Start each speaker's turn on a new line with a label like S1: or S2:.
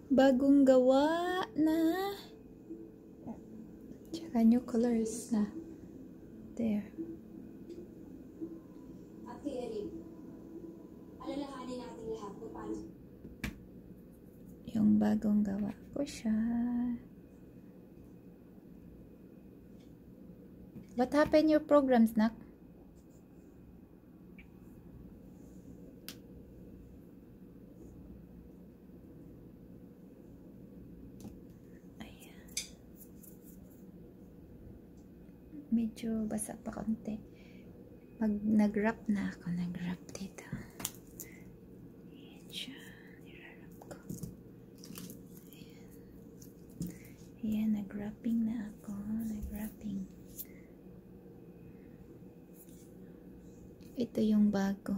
S1: Bagong gawa na. Tsaka new colors na. There.
S2: At kay Erin, alalahanin natin lahat kung paano.
S1: Yung bagong gawa ko siya. What happened your programs, Nak? Ayan. Medyo basa pa konti. Nag-wrap na ako. Nag-wrap dito. Ayan siya. Nirarap ko. Ayan. Ayan, nag-wrapping na ako. Nag-wrapping. Ito yung bago.